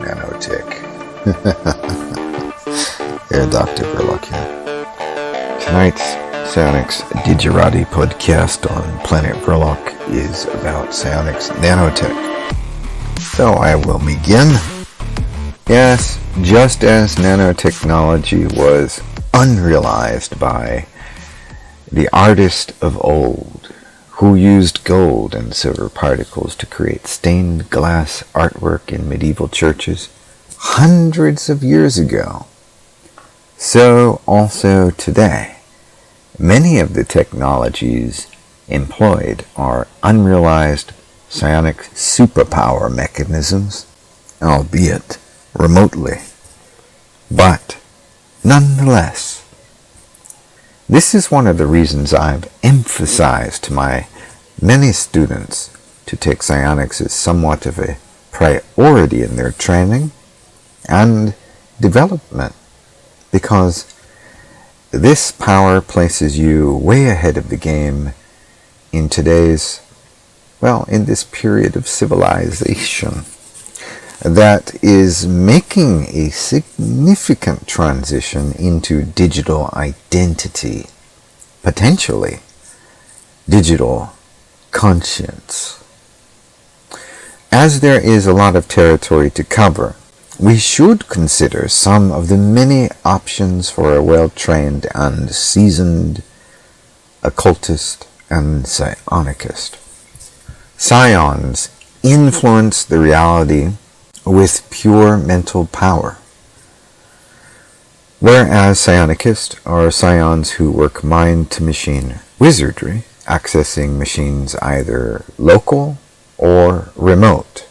Nanotech. Herr Doktor Vrilock here. Tonight's Psionics Digerati podcast on Planet Vrilock is about Psionics Nanotech. So I will begin. Yes, just as nanotechnology was unrealized by the artist of old, who used gold and silver particles to create stained glass artwork in medieval churches hundreds of years ago, so also today, many of the technologies employed are unrealized psionic superpower mechanisms, albeit remotely. But nonetheless, this is one of the reasons I've emphasized to my many students to take psionics as somewhat of a priority in their training and development, because this power places you way ahead of the game in today's, in this period of civilization that is making a significant transition into digital identity, potentially digital conscience. As there is a lot of territory to cover, we should consider some of the many options for a well-trained and seasoned occultist and psionicist. Psions influence the reality with pure mental power, whereas psionicists are psions who work mind-to-machine wizardry, accessing machines either local or remote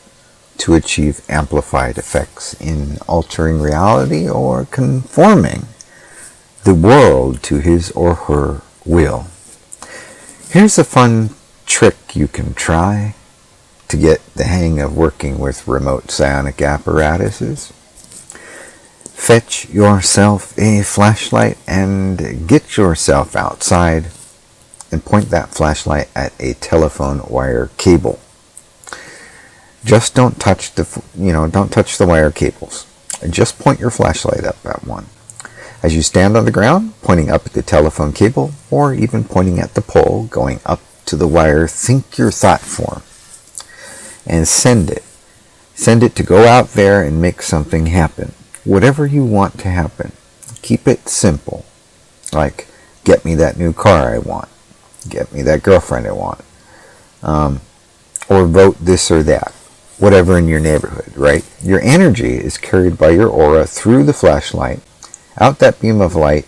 to achieve amplified effects in altering reality or conforming the world to his or her will. Here's a fun trick you can try to get the hang of working with remote psionic apparatuses. Fetch yourself a flashlight and get yourself outside and point that flashlight at a telephone wire cable. Just don't touch the wire cables. Just point your flashlight up at one. As you stand on the ground, pointing up at the telephone cable, or even pointing at the pole going up to the wire, think your thought form and send it. Send it to go out there and make something happen. Whatever you want to happen. Keep it simple. Like, get me that new car I want. Get me that girlfriend I want. Or vote this or that. Whatever in your neighborhood, right? Your energy is carried by your aura through the flashlight, out that beam of light,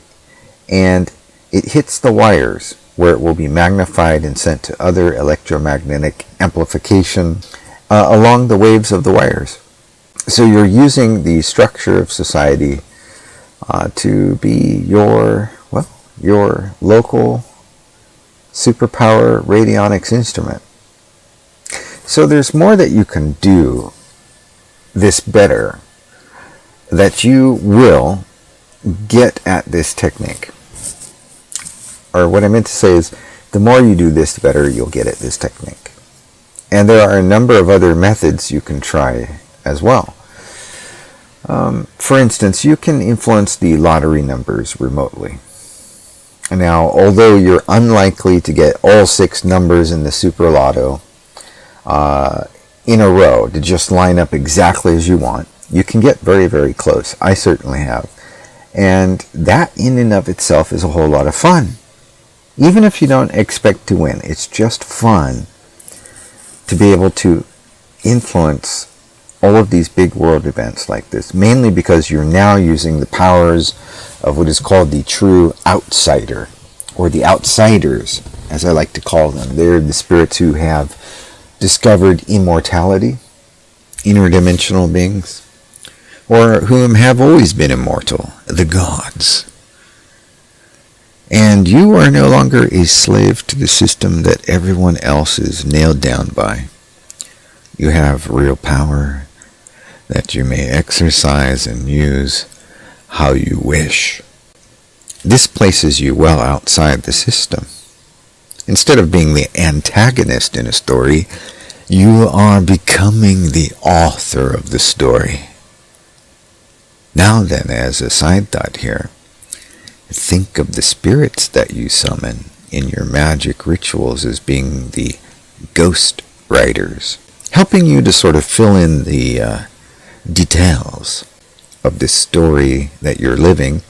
and it hits the wires where it will be magnified and sent to other electromagnetic amplification along the waves of the wires. So you're using the structure of society to be your local superpower radionics instrument. So there's more that you can do this better, that you will get at this technique. Or what I meant to say is, the more you do this, the better you'll get at this technique. And there are a number of other methods you can try as well. For instance, you can influence the lottery numbers remotely. Now, although you're unlikely to get all 6 numbers in the Super Lotto in a row to just line up exactly as you want, you can get very, very close. I certainly have. And that in and of itself is a whole lot of fun. Even if you don't expect to win, it's just fun to be able to influence all of these big world events like this, mainly because you're now using the powers of what is called the true outsider, or the outsiders, as I like to call them. They're the spirits who have discovered immortality, interdimensional beings, or whom have always been immortal, the gods. And you are no longer a slave to the system that everyone else is nailed down by. You have real power that you may exercise and use how you wish. This places you well outside the system. Instead of being the antagonist in a story, you are becoming the author of the story. Now then, as a side thought here, think of the spirits that you summon in your magic rituals as being the ghost writers, helping you to sort of fill in the details of the story that you're living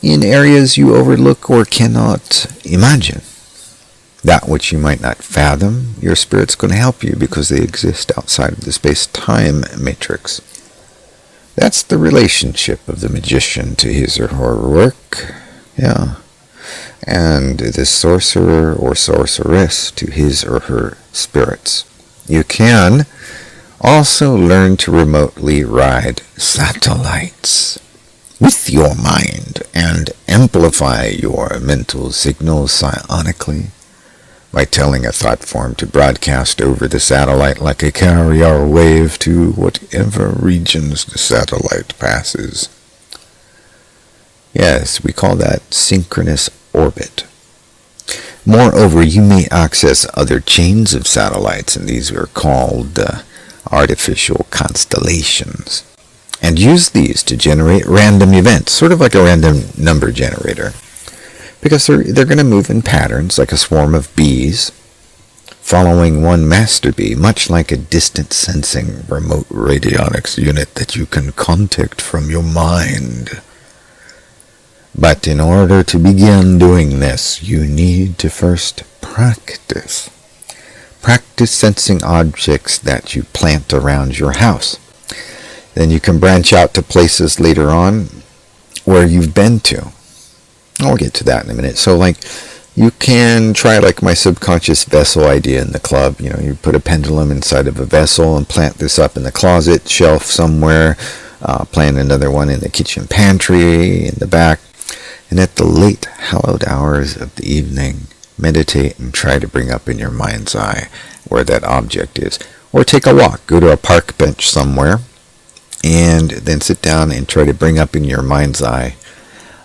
in areas you overlook or cannot imagine. That which you might not fathom, your spirit's going to help you because they exist outside of the space-time matrix. That's the relationship of the magician to his or her work, and the sorcerer or sorceress to his or her spirits. You can also learn to remotely ride satellites with your mind and amplify your mental signals psionically by telling a thought form to broadcast over the satellite like a carrier wave to whatever regions the satellite passes. Yes, we call that synchronous orbit. Moreover, you may access other chains of satellites, and these are called artificial constellations, and use these to generate random events, sort of like a random number generator, because they're going to move in patterns like a swarm of bees, following one master bee, much like a distant sensing remote radionics unit that you can contact from your mind. But in order to begin doing this, you need to first practice. Practice sensing objects that you plant around your house. Then you can branch out to places later on where you've been to. I'll get to that in a minute. So you can try my subconscious vessel idea in the club. You put a pendulum inside of a vessel and plant this up in the closet, shelf somewhere. Plant another one in the kitchen pantry, in the back. And at the late hallowed hours of the evening, meditate and try to bring up in your mind's eye where that object is. Or take a walk, go to a park bench somewhere, and then sit down and try to bring up in your mind's eye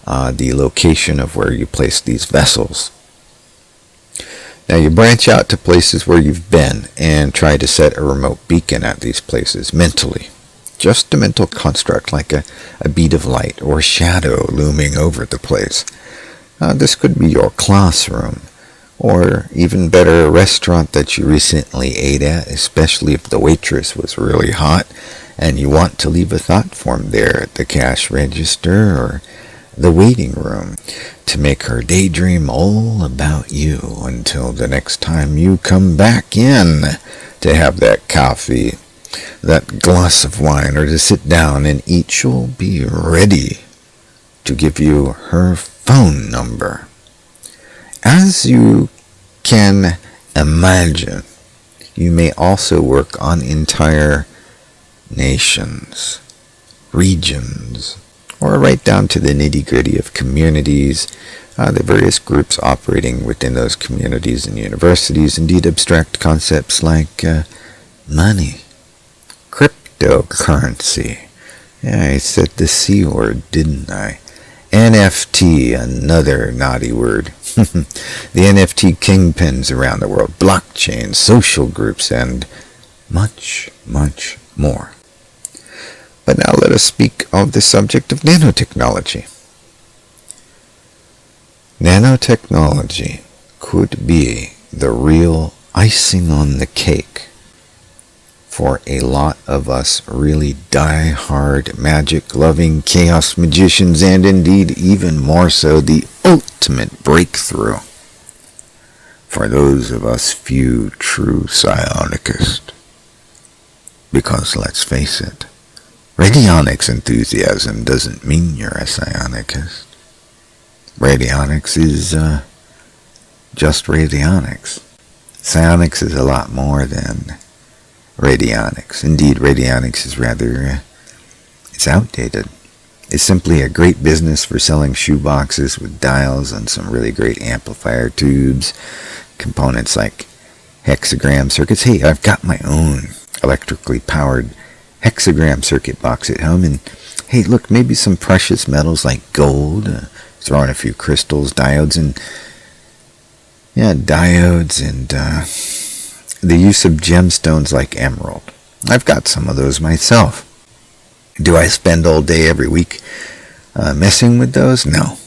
the location of where you place these vessels. Now you branch out to places where you've been and try to set a remote beacon at these places mentally. Just a mental construct like a bead of light or shadow looming over the place. This could be your classroom, or even better, a restaurant that you recently ate at, especially if the waitress was really hot and you want to leave a thought form there at the cash register or the waiting room to make her daydream all about you until the next time you come back in to have that coffee, that glass of wine, or to sit down and eat. She'll be ready to give you her phone number. As you can imagine, you may also work on entire nations, regions, or right down to the nitty-gritty of communities, the various groups operating within those communities and universities, indeed abstract concepts like money, cryptocurrency. Yeah, I said the C word, didn't I? NFT, another naughty word. The NFT kingpins around the world, blockchain, social groups, and much, much more. But now let us speak of the subject of nanotechnology. Nanotechnology could be the real icing on the cake for a lot of us really die-hard, magic-loving chaos magicians, and indeed even more so the ultimate breakthrough for those of us few true psionicists. Because let's face it, radionics enthusiasm doesn't mean you're a psionicist. Radionics is just radionics. Psionics is a lot more than radionics. Indeed, radionics is rather, it's outdated. It's simply a great business for selling shoeboxes with dials and some really great amplifier tubes, components like hexagram circuits. Hey, I've got my own electrically powered hexagram circuit box at home, and hey, look, maybe some precious metals like gold, throw in a few crystals, diodes, and Yeah, diodes and the use of gemstones like emerald. I've got some of those myself. Do I spend all day every week messing with those? No.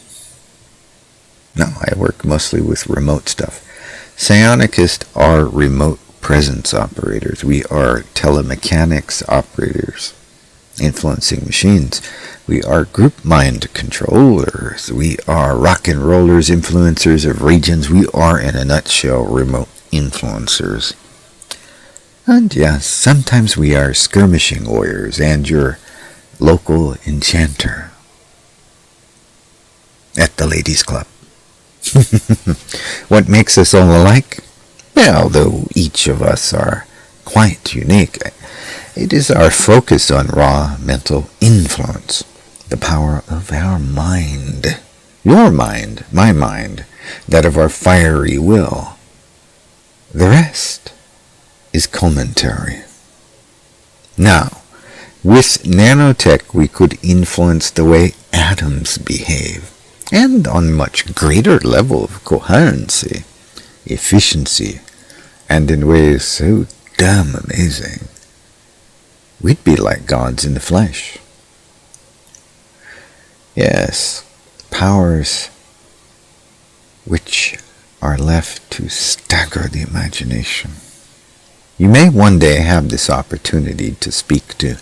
No, I work mostly with remote stuff. Psionicists are remote presence operators. We are telemechanics operators, influencing machines. We are group mind controllers. We are rock and rollers, influencers of regions. We are, in a nutshell, remote influencers. And yes, sometimes we are skirmishing warriors and your local enchanter at the ladies' club. What makes us all alike? Well, though each of us are quite unique, it is our focus on raw mental influence, the power of our mind, your mind, my mind, that of our fiery will. The rest is commentary. Now, with nanotech we could influence the way atoms behave, and on much greater level of coherency, efficiency, and in ways so damn amazing. We'd be like gods in the flesh. Yes, powers which are left to stagger the imagination. You may one day have this opportunity to speak to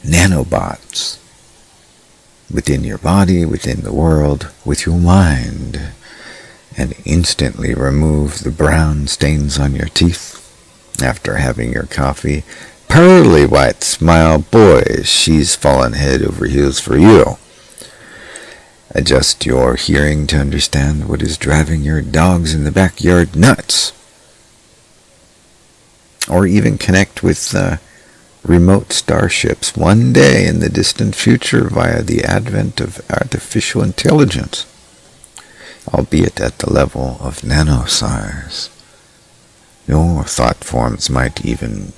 nanobots within your body, within the world, with your mind, and instantly remove the brown stains on your teeth after having your coffee. Pearly white smile, boy, she's fallen head over heels for you. Adjust your hearing to understand what is driving your dogs in the backyard nuts. Or even connect with remote starships one day in the distant future via the advent of artificial intelligence, albeit at the level of nanosize. Your thought forms might even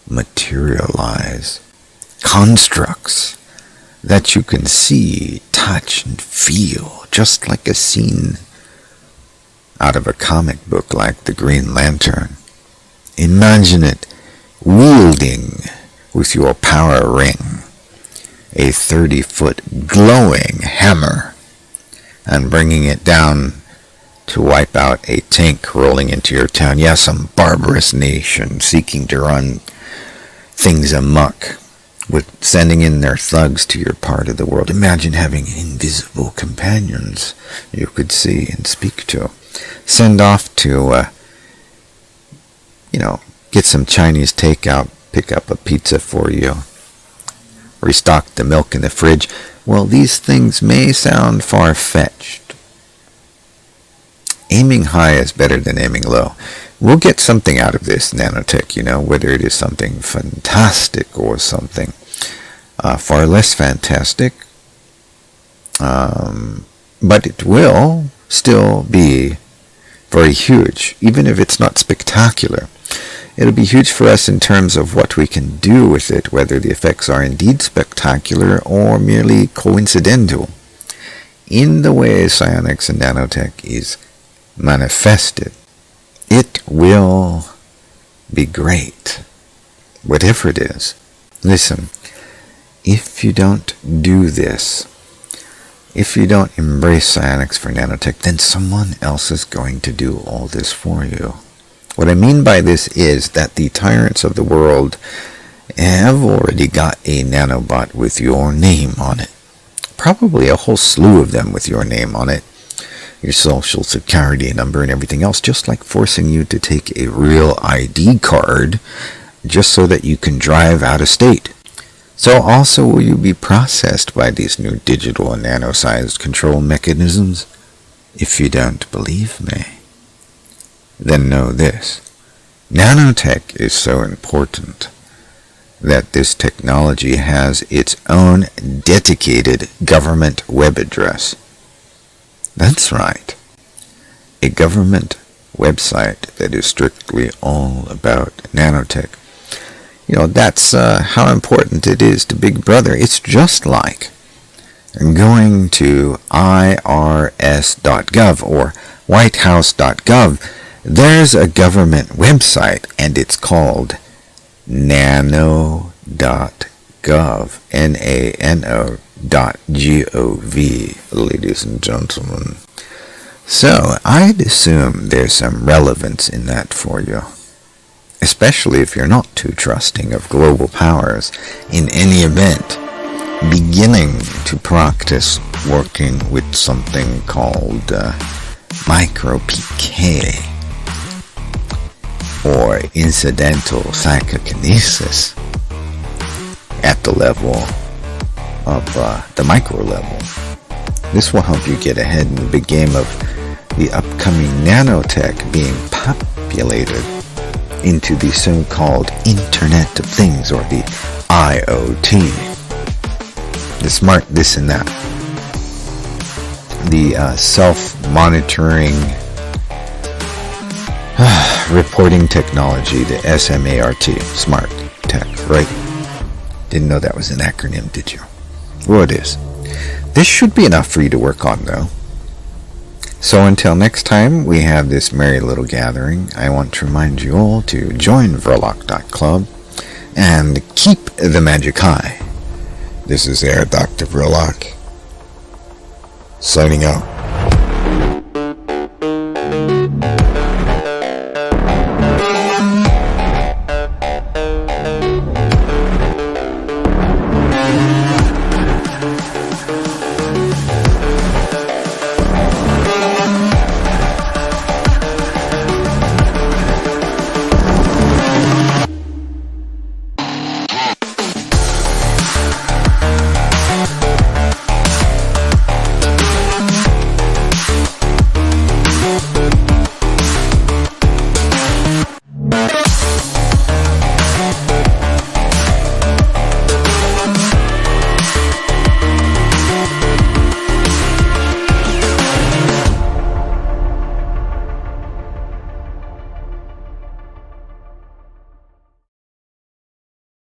materialize. Constructs that you can see, touch, and feel, just like a scene out of a comic book like the Green Lantern. Imagine it wielding with your power ring a 30-foot glowing hammer and bringing it down to wipe out a tank rolling into your town. Yes, some barbarous nation seeking to run things amok with sending in their thugs to your part of the world. Imagine having invisible companions you could see and speak to. Send off to, get some Chinese takeout, pick up a pizza for you, restock the milk in the fridge. Well, these things may sound far-fetched. Aiming high is better than aiming low. We'll get something out of this nanotech, whether it is something fantastic or something far less fantastic. But it will still be very huge, even if it's not spectacular. It'll be huge for us in terms of what we can do with it, whether the effects are indeed spectacular or merely coincidental, in the way psionics and nanotech is manifested. It will be great, whatever it is. Listen, if you don't do this, if you don't embrace psionics for nanotech, then someone else is going to do all this for you. What I mean by this is that the tyrants of the world have already got a nanobot with your name on it. Probably a whole slew of them with your name on it. Your social security number and everything else, just like forcing you to take a real ID card just so that you can drive out of state. So also will you be processed by these new digital and nano-sized control mechanisms? If you don't believe me, then know this. Nanotech is so important that this technology has its own dedicated government web address. That's right. A government website that is strictly all about nanotech. That's how important it is to Big Brother. It's just like going to irs.gov or whitehouse.gov, there's a government website, and it's called nano.gov, nano.gov, ladies and gentlemen. So, I'd assume there's some relevance in that for you, especially if you're not too trusting of global powers. In any event, beginning to practice working with something called micro-PK, or incidental psychokinesis, at the level of the micro level. This will help you get ahead in the big game of the upcoming nanotech being populated into the so-called Internet of Things, or the IoT. The smart this and that. The self-monitoring reporting technology, the SMART, smart tech, right? Didn't know that was an acronym, did you? Well, it is. This should be enough for you to work on, though. So until next time we have this merry little gathering, I want to remind you all to join Vrilock.club and keep the magic high. This is Herr Doktor Vrilock, signing out.